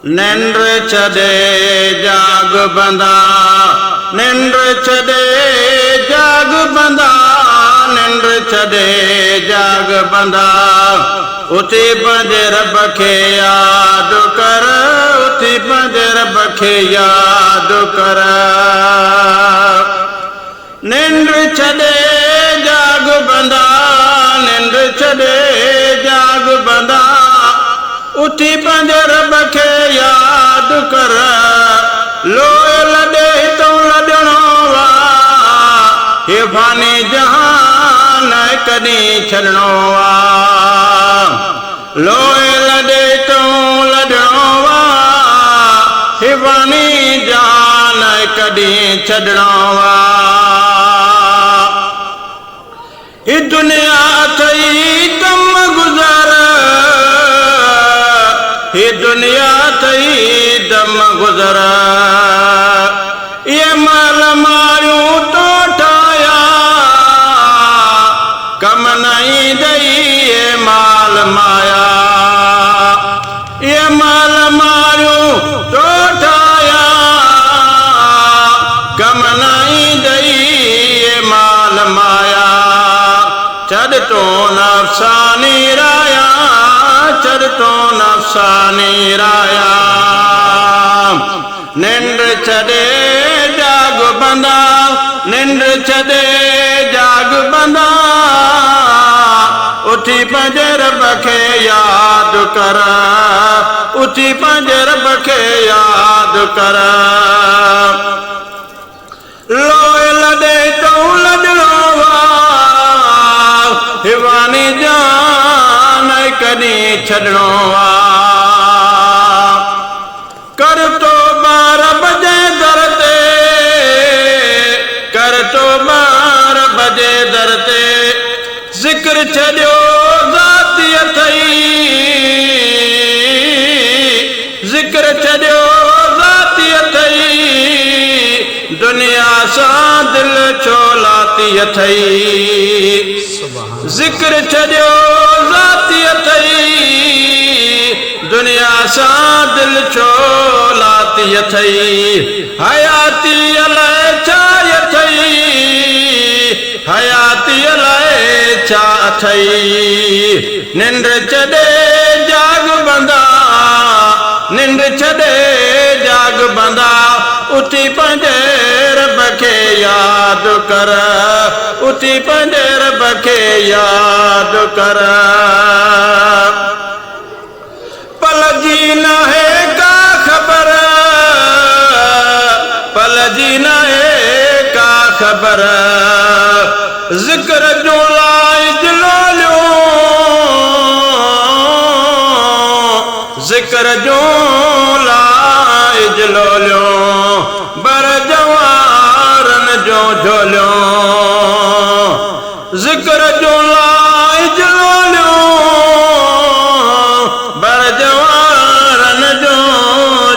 निंद्र छदे जाग बंदा, निंद्र छदे जाग बंदा, निंद्र छदे जाग बंदा। उठी पंहिंजे रब खे याद कर, उठी पंहिंजे रब खे याद कर। निंद्र छदे जाग बंदा, निंद्र छदे जाग बंदा। उठी पंहिंजे रब खे याद कर। लोए लॾे हितों लॾणो वा, हे फानी जहान कॾहिं छॾणो वा। लोए लॾे हितों लॾणो वा, हे फानी जहान कॾहिं छॾणो वा। ही दुनिया अथई कम गुज़र, ही दुनिया अथई दम गुज़र। ये माल मारियूं तो ठाया, कम न ईंदई ये माल माया। ये माल मारियूं तो ठाया, कम न ईंदई ये माल माया। छॾ तो नफ़्सानी राया, छॾ तो नफ़्सानी राया। निंद्र छॾे जाग बंदा, निंद्र छॾे जाग बंदा। उठी पंहिंजे रब खे याद कर, उठी पंहिंजे रब खे याद कर। लोए लॾे तो लॾणो वा, हिवानी जान कॾहिं छॾणो वा। कर तो रब जे दर ते, कर तो रब जे दर ते। ज़िक्र छॾियो ज़ाती अथई, ज़िक्र छॾियो ज़ाती अथई। दुनिया सां दिलि छो लाती अथई। ज़िक्र छॾियो ज़ाती अथई, दुनिया सां दिलि छो लाती अथई। हयाती अलाए छा अथई, हयाती अलाए छा अथई। निंद्र छॾे जाग बंदा, निंद्र छॾे जाग बंदा। उठी पंहिंजे रब खे याद कर, उठी पंहिंजे रब खे याद कर। पल जी न है का ख़बर, पल जी न है का ख़बर। ज़िक्र जो लाइज लोलियो, ज़िक्र जो लाइज लोलियो। बर जवारन जो झोलियो, ज़िक्र जो लाइज लोलियो। बर जवारन जो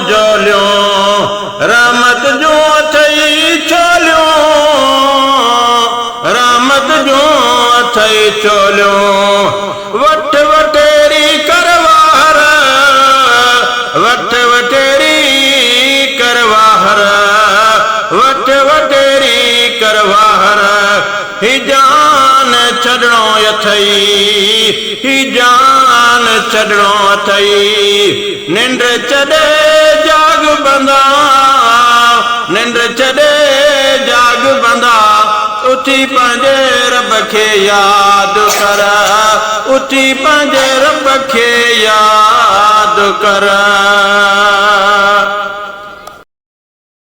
झोलियो। रहमत जो अथई छोलियो, रहमत जो अथई छोलियो। वठ वठेरी करवाहर, वठ वठेरी करवाहर, वठ वठेरी करवाहर। ही जान छॾणो अथई, ही जान छॾणो अथई। निंद्र छॾे जाग बंदा, निंद्र छॾे जाग बंदा। उठी पंहिंजे रब खे याद कर, उठी पंहिंजे रब खे याद कर।